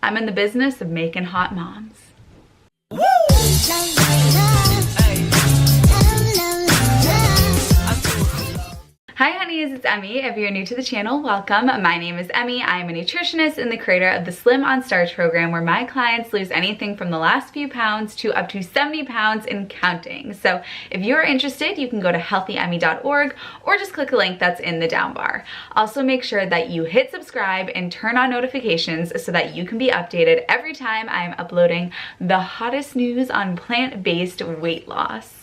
I'm in the business of making hot moms. Hi honeys, it's Emmie. If you're new to the channel, welcome. My name is Emmie. I am a nutritionist and the creator of the Slim on Starch program, where my clients lose anything from the last few pounds to up to 70 pounds and counting. So if you're interested, you can go to healthyemmie.org or just click a link that's in the down bar. Also make sure that you hit subscribe and turn on notifications so that you can be updated every time I'm uploading the hottest news on plant-based weight loss.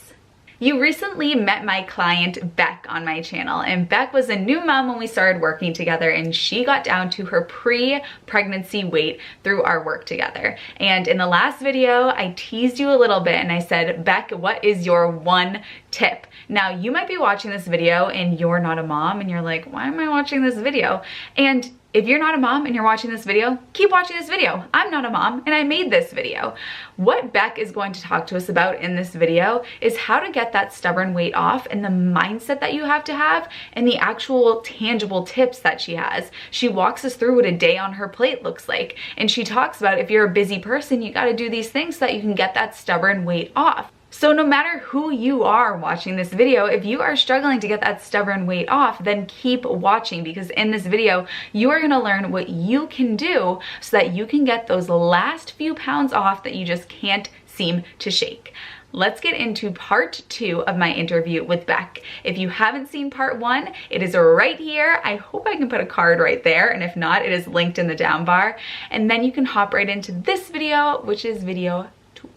You recently met my client Beck on my channel, and Beck was a new mom when we started working together, and she got down to her pre-pregnancy weight through our work together. And in the last video, I teased you a little bit and I said, Beck, what is your one tip? Now you might be watching this video and you're not a mom and you're like, why am I watching this video? And if you're not a mom and you're watching this video, keep watching this video. I'm not a mom and I made this video. What Beck is going to talk to us about in this video is how to get that stubborn weight off, and the mindset that you have to have, and the actual tangible tips that she has. She walks us through what a day on her plate looks like. And she talks about if you're a busy person, you gotta do these things so that you can get that stubborn weight off. So no matter who you are watching this video, if you are struggling to get that stubborn weight off, then keep watching, because in this video, you are gonna learn what you can do so that you can get those last few pounds off that you just can't seem to shake. Let's get into part 2 of my interview with Beck. If you haven't seen part 1, it is right here. I hope I can put a card right there, and if not, it is linked in the down bar. And then you can hop right into this video, which is video 2.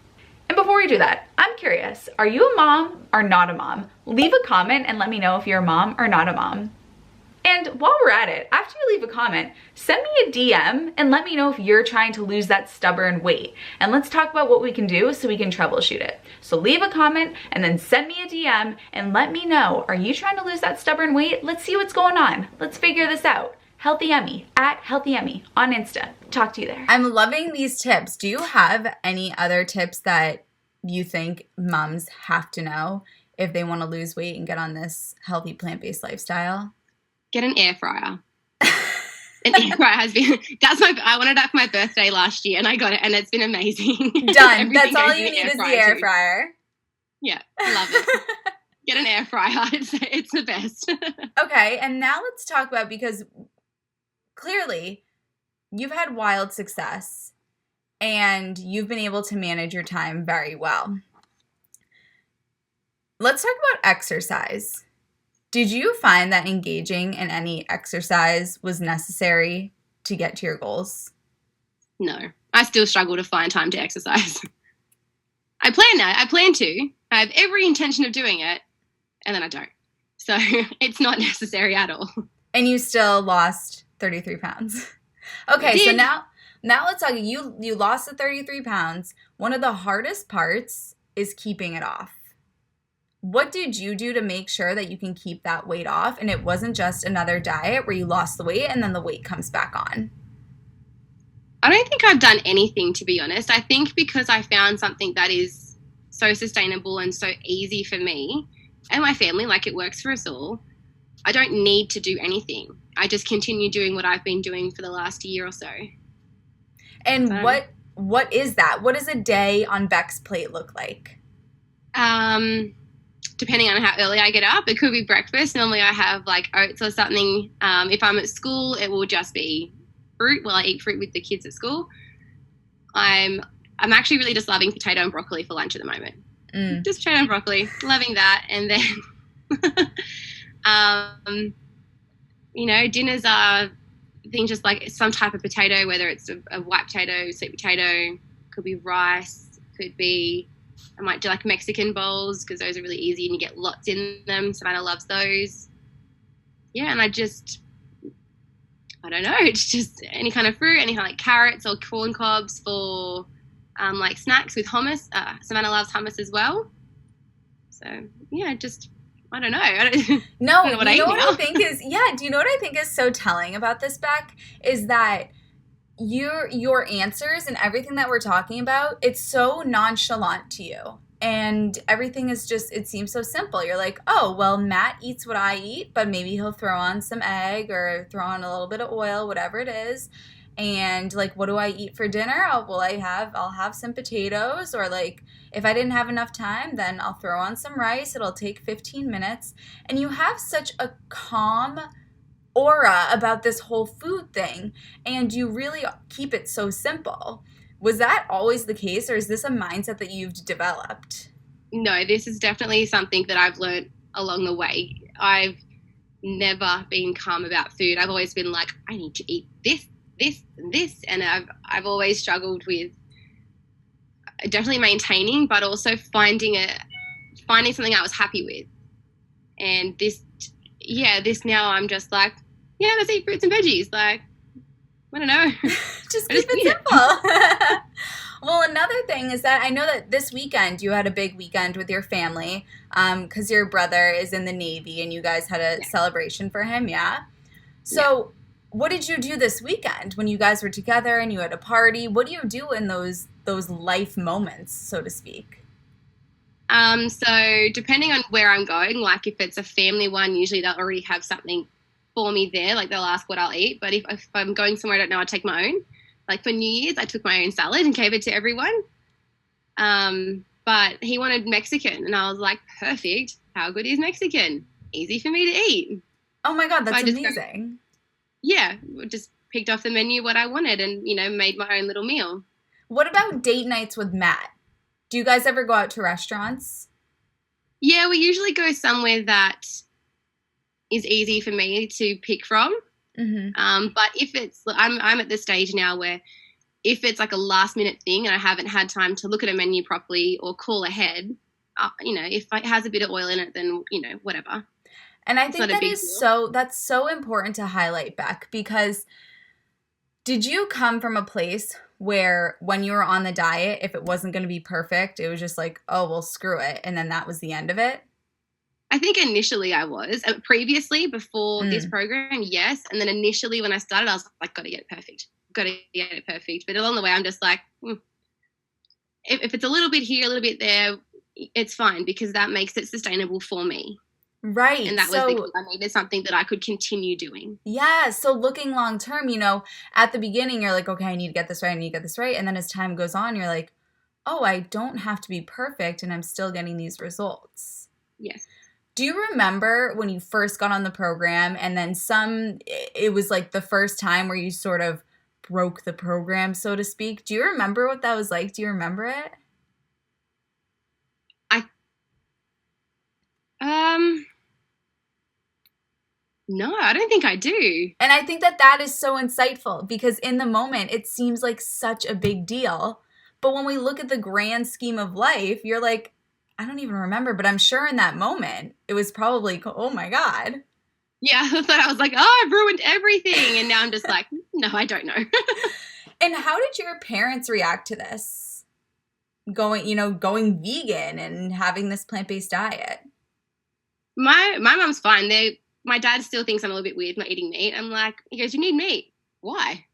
And before we do that, I'm curious, are you a mom or not a mom? Leave a comment and let me know if you're a mom or not a mom. And while we're at it, after you leave a comment, send me a DM and let me know if you're trying to lose that stubborn weight. And let's talk about what we can do so we can troubleshoot it. So leave a comment and then send me a DM and let me know, are you trying to lose that stubborn weight? Let's see what's going on. Let's figure this out. Healthy Emmie, at Healthy Emmie on Insta. Talk to you there. I'm loving these tips. Do you have any other tips that you think moms have to know if they want to lose weight and get on this healthy plant-based lifestyle? Get an air fryer. An air fryer has been, I wanted that for my birthday last year and I got it and it's been amazing. Done. That's all you need is the air fryer. Yeah, I love it. Get an air fryer. It's the best. Okay, and now let's talk about, because clearly you've had wild success and you've been able to manage your time very well. Let's talk about exercise. Did you find that engaging in any exercise was necessary to get to your goals? No, I still struggle to find time to exercise. I plan to. I have every intention of doing it, and then I don't. So it's not necessary at all. And you still lost 33 pounds. Okay, so now let's talk. You lost the 33 pounds. One of the hardest parts is keeping it off. What did you do to make sure that you can keep that weight off and it wasn't just another diet where you lost the weight and then the weight comes back on? I don't think I've done anything, to be honest. I think because I found something that is so sustainable and so easy for me and my family, like it works for us all, I don't need to do anything. I just continue doing what I've been doing for the last year or so. And what is that? What does a day on Beck's plate look like? Depending on how early I get up, it could be breakfast. Normally I have like oats or something. If I'm at school, it will just be fruit. Well, I eat fruit with the kids at school. I'm actually really just loving potato and broccoli for lunch at the moment. Just potato and broccoli, loving that. And then, dinners are things just like some type of potato, whether it's a white potato, sweet potato, could be rice, could be, I might do like Mexican bowls because those are really easy and you get lots in them. Savannah loves those. Yeah, and I don't know, it's just any kind of fruit, any kind of like carrots or corn cobs for like snacks with hummus. Savannah loves hummus as well. So yeah, just, I don't know. No, do you know what I think is so telling about this, Beck, is that your answers and everything that we're talking about, it's so nonchalant to you. And everything is just, it seems so simple. You're like, oh, well, Matt eats what I eat, but maybe he'll throw on some egg or throw on a little bit of oil, whatever it is. and like, what do I eat for dinner? I'll have some potatoes, or like if I didn't have enough time, then I'll throw on some rice. It'll take 15 minutes. And you have such a calm aura about this whole food thing, and you really keep it so simple. Was that always the case, or is this a mindset that you've developed? No, this is definitely something that I've learned along the way. I've never been calm about food. I've always been like, I need to eat this, this, and this, and I've always struggled with definitely maintaining, but also finding something I was happy with. And this now I'm just like, yeah, let's eat fruits and veggies. Like, I don't know. Just keep it simple. Well, another thing is that I know that this weekend you had a big weekend with your family, because your brother is in the Navy and you guys had a celebration for him, yeah? So what did you do this weekend when you guys were together and you had a party? What do you do in those life moments, so to speak? So depending on where I'm going, like if it's a family one, usually they'll already have something for me there. Like they'll ask what I'll eat. But if I'm going somewhere I don't know, I'll take my own. Like for New Year's, I took my own salad and gave it to everyone. But he wanted Mexican, and I was like, perfect. How good is Mexican? Easy for me to eat. Oh my God, that's amazing. Just picked off the menu what I wanted and, made my own little meal. What about date nights with Matt? Do you guys ever go out to restaurants? Yeah, we usually go somewhere that is easy for me to pick from. Mm-hmm. But if it's, I'm at the stage now where if it's like a last minute thing and I haven't had time to look at a menu properly or call ahead, if it has a bit of oil in it, then, whatever. And I think that's so important to highlight, Beck, because did you come from a place where when you were on the diet, if it wasn't going to be perfect, it was just like, oh, well, screw it. And then that was the end of it? I think initially I was. Previously, before this program, yes. And then initially when I started, I was like, got to get it perfect. But along the way, I'm just like, if it's a little bit here, a little bit there, it's fine because that makes it sustainable for me. Right. And that was because I needed something that I could continue doing. Yeah. So looking long term, at the beginning, you're like, okay, I need to get this right. And then as time goes on, you're like, oh, I don't have to be perfect and I'm still getting these results. Yes. Do you remember when you first got on the program and then it was like the first time where you sort of broke the program, so to speak? Do you remember what that was like? Do you remember it? No, I don't think I do. And I think that is so insightful because in the moment, it seems like such a big deal. But when we look at the grand scheme of life, you're like, I don't even remember, but I'm sure in that moment, it was probably, oh my God. Yeah, I thought I was like, oh, I've ruined everything. And now I'm just like, no, I don't know. And how did your parents react to this? Going vegan and having this plant-based diet? My mom's fine. My dad still thinks I'm a little bit weird not eating meat. I'm like, he goes, you need meat. Why?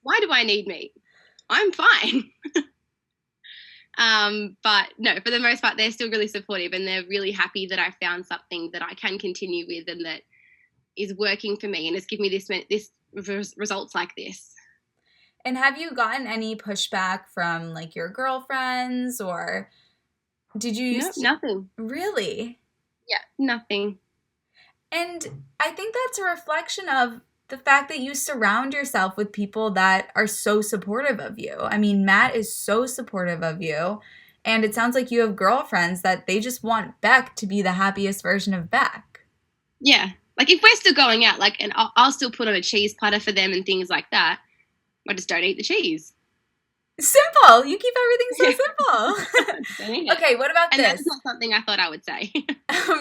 Why do I need meat? I'm fine. But no, for the most part, they're still really supportive and they're really happy that I found something that I can continue with and that is working for me and has given me this results like this. And have you gotten any pushback from like your girlfriends or did you nothing. Really? Yeah, nothing. And I think that's a reflection of the fact that you surround yourself with people that are so supportive of you. I mean, Matt is so supportive of you. And it sounds like you have girlfriends that they just want Beck to be the happiest version of Beck. Yeah. Like if we're still going out, like, and I'll still put on a cheese platter for them and things like that. I just don't eat the cheese. Simple. You keep everything so simple. Okay, what about this? That's not something I thought I would say.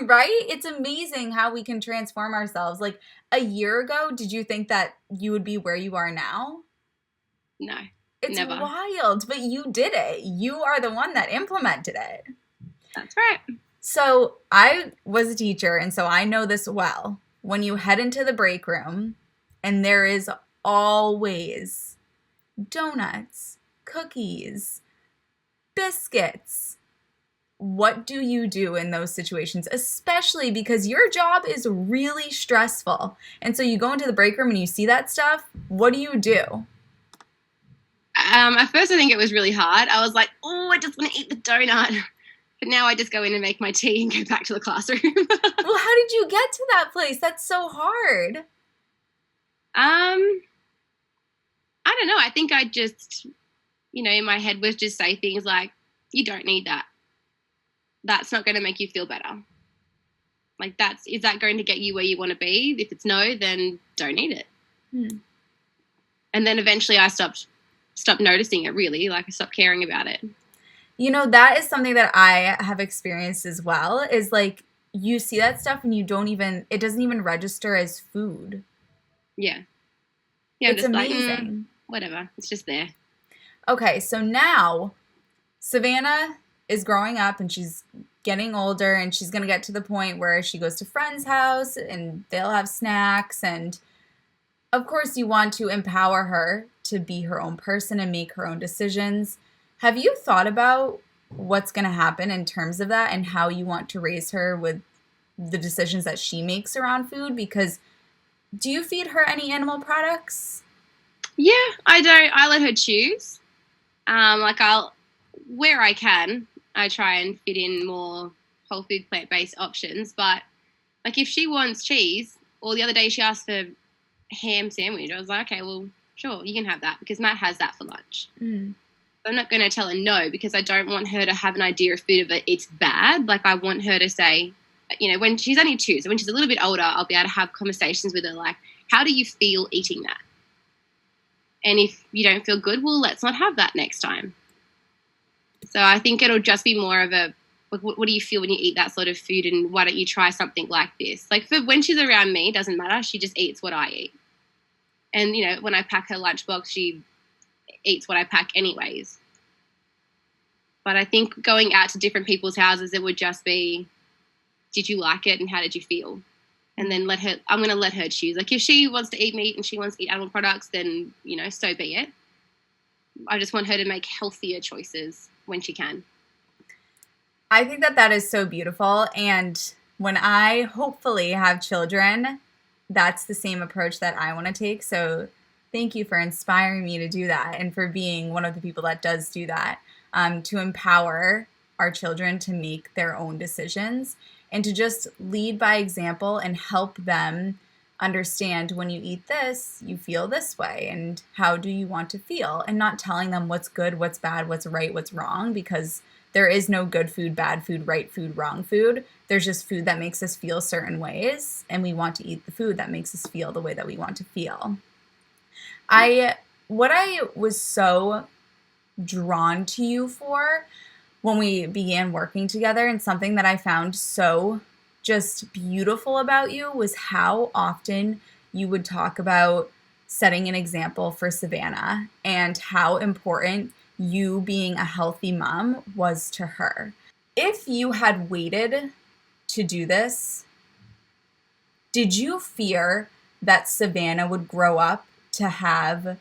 Right? It's amazing how we can transform ourselves. Like a year ago, did you think that you would be where you are now? No, it's never. Wild, but you did it. You are the one that implemented it. That's right. So I was a teacher, and so I know this well. When you head into the break room, and there is always donuts, cookies, biscuits, what do you do in those situations, especially because your job is really stressful? And so you go into the break room and you see that stuff. What do you do? At first, I think it was really hard. I was like, oh, I just want to eat the donut. But now I just go in and make my tea and go back to the classroom. Well, how did you get to that place? That's so hard. I don't know. I think I just, in my head was just say things like, you don't need that. That's not going to make you feel better. Like is that going to get you where you want to be? If it's no, then don't eat it. And then eventually I stopped noticing it really. Like I stopped caring about it. That is something that I have experienced as well, is like you see that stuff and it doesn't even register as food. Yeah. Yeah, it's just amazing. Like, whatever. It's just there. Okay, so now Savannah is growing up and she's getting older and she's going to get to the point where she goes to friends' house and they'll have snacks. And of course you want to empower her to be her own person and make her own decisions. Have you thought about what's going to happen in terms of that and how you want to raise her with the decisions that she makes around food? Because do you feed her any animal products? Yeah, I don't. I let her choose. Where I can, I try and fit in more whole food plant-based options. But like if she wants cheese, or the other day she asked for ham sandwich, I was like, okay, well, sure, you can have that because Matt has that for lunch. I'm not going to tell her no because I don't want her to have an idea of food of it. It's bad. Like I want her to say, when she's only 2, so when she's a little bit older, I'll be able to have conversations with her like, how do you feel eating that? And if you don't feel good, well, let's not have that next time. So I think it'll just be more of a, what do you feel when you eat that sort of food, and why don't you try something like this? Like for when she's around me, it doesn't matter. She just eats what I eat. And, when I pack her lunchbox, she eats what I pack anyways. But I think going out to different people's houses, it would just be, did you like it and how did you feel? And then I'm going to let her choose. Like if she wants to eat meat and she wants to eat animal products, then, so be it. I just want her to make healthier choices when she can. I think that is so beautiful. And when I hopefully have children, that's the same approach that I want to take. So thank you for inspiring me to do that and for being one of the people that does do that, to empower our children to make their own decisions and to just lead by example and help them understand when you eat this, you feel this way, and how do you want to feel, and not telling them what's good, what's bad, what's right, what's wrong, because there is no good food, bad food, right food, wrong food. There's just food that makes us feel certain ways, and we want to eat the food that makes us feel the way that we want to feel. What I was so drawn to you for when we began working together, and something that I found so just beautiful about you, was how often you would talk about setting an example for Savannah and how important you being a healthy mom was to her. If you had waited to do this, did you fear that Savannah would grow up to have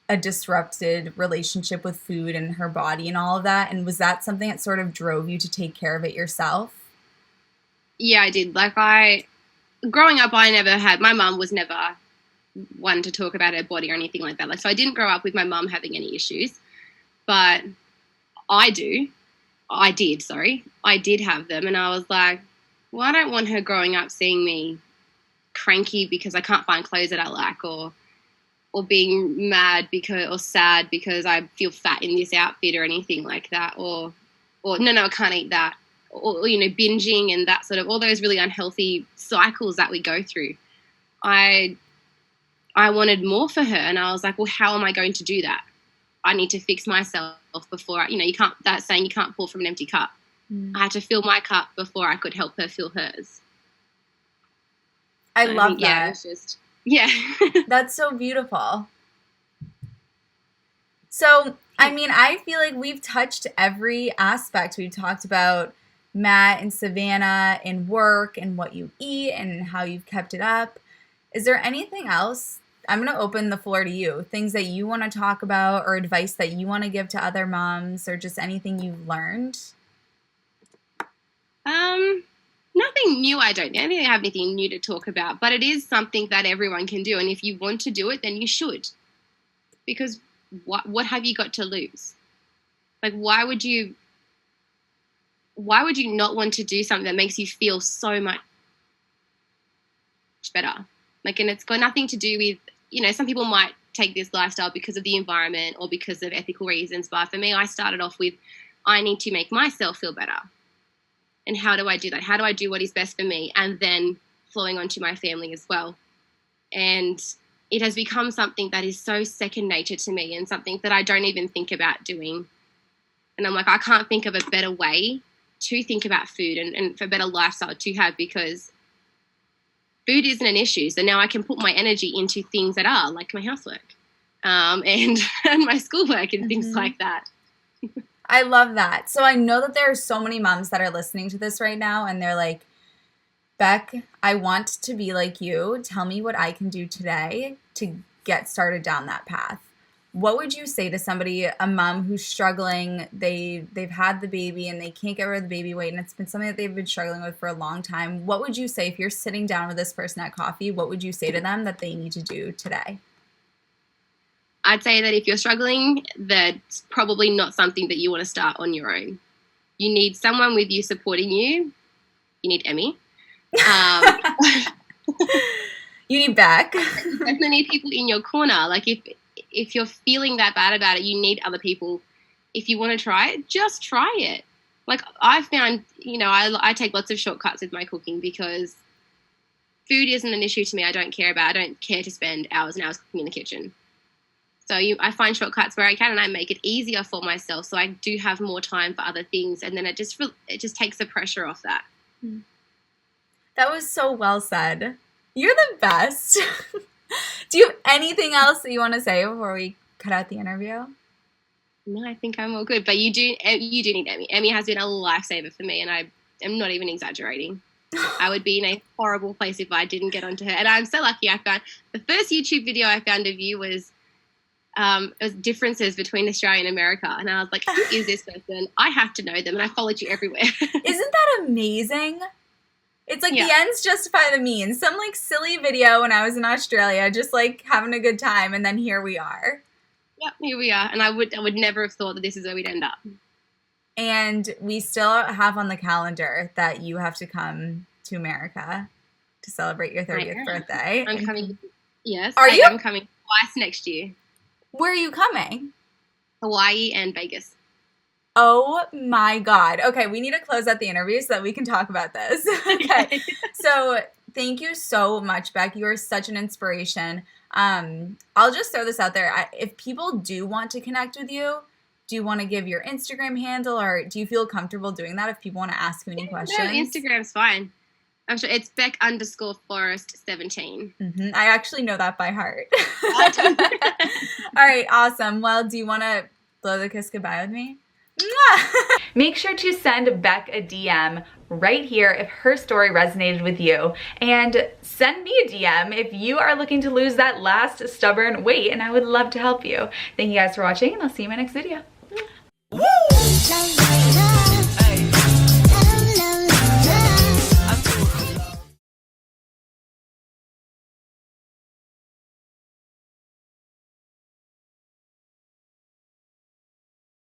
a disrupted relationship with food and her body and all of that? And was that something that sort of drove you to take care of it yourself? Yeah, I did. Growing up, my mum was never one to talk about her body or anything like that. So I didn't grow up with my mum having any issues, but I did have them. And I was like, well, I don't want her growing up seeing me cranky because I can't find clothes that I like, or being mad or sad because I feel fat in this outfit or anything like that, or no, I can't eat that, or binging and that sort of, all those really unhealthy cycles that we go through. I wanted more for her, and I was like, well, how am I going to do that? I need to fix myself before you can't, that saying, you can't pour from an empty cup. I had to fill my cup before I could help her fill hers. I love that. Yeah, it was just, yeah. That's so beautiful. So, I feel like we've touched every aspect. We've talked about Matt and Savannah and work and what you eat and how you've kept it up. Is there anything else? I'm going to open the floor to you. Things that you want to talk about, or advice that you want to give to other moms, or just anything you've learned? Nothing new, I don't think I have anything new to talk about, but it is something that everyone can do. And if you want to do it, then you should. Because what have you got to lose? Like, why would you not want to do something that makes you feel so much better? Like, and it's got nothing to do with, you know, some people might take this lifestyle because of the environment or because of ethical reasons. But for me, I started off with, I need to make myself feel better. And how do I do that? How do I do what is best for me? And then flowing onto my family as well. And it has become something that is so second nature to me and something that I don't even think about doing. And I'm like, I can't think of a better way to think about food and for a better lifestyle to have, because food isn't an issue. So now I can put my energy into things that are, like my housework and my schoolwork and things like that. I love that. So I know that there are so many moms that are listening to this right now and they're like, Beck, I want to be like you. Tell me what I can do today to get started down that path. What would you say to somebody, a mom who's struggling, they've had the baby and they can't get rid of the baby weight and it's been something that they've been struggling with for a long time? What would you say if you're sitting down with this person at coffee? What would you say to them that they need to do today? I'd say that if you're struggling, that's probably not something that you want to start on your own. You need someone with you supporting you. You need Emmie. You need Beck. Definitely need people in your corner. Like if you're feeling that bad about it, you need other people. If you want to try it, just try it. Like I found, you know, I take lots of shortcuts with my cooking because food isn't an issue to me. I don't care to spend hours and hours cooking in the kitchen. So I find shortcuts where I can, and I make it easier for myself. So I do have more time for other things, and then it just takes the pressure off that. That was so well said. You're the best. Do you have anything else that you want to say before we cut out the interview? No, I think I'm all good. But you do need Emmie. Emmie has been a lifesaver for me, and I am not even exaggerating. I would be in a horrible place if I didn't get onto her. And I'm so lucky. I found the first YouTube video I found of you was differences between Australia and America. And I was like, who is this person? I have to know them. And I followed you everywhere. Isn't that amazing? It's like the ends justify the means. Some like silly video when I was in Australia, just like having a good time. And then here we are. Yep, here we are. And I would never have thought that this is where we'd end up. And we still have on the calendar that you have to come to America to celebrate your 30th birthday. I'm coming. Yes. Are you? I'm coming twice next year. Where are you coming? Hawaii and Vegas. Oh my God. Okay, we need to close out the interview so that we can talk about this. Okay. So thank you so much, Beck. You are such an inspiration. I'll just throw this out there. If people do want to connect with you, do you want to give your Instagram handle, or do you feel comfortable doing that if people want to ask you any questions? No, Instagram's fine. I'm sure it's Beck_Forrest17. Mm-hmm. I actually know that by heart. All right, awesome. Well, do you want to blow the kiss goodbye with me? Make sure to send Beck a DM right here if her story resonated with you, and send me a DM if you are looking to lose that last stubborn weight, and I would love to help you. Thank you guys for watching, and I'll see you in my next video. Woo!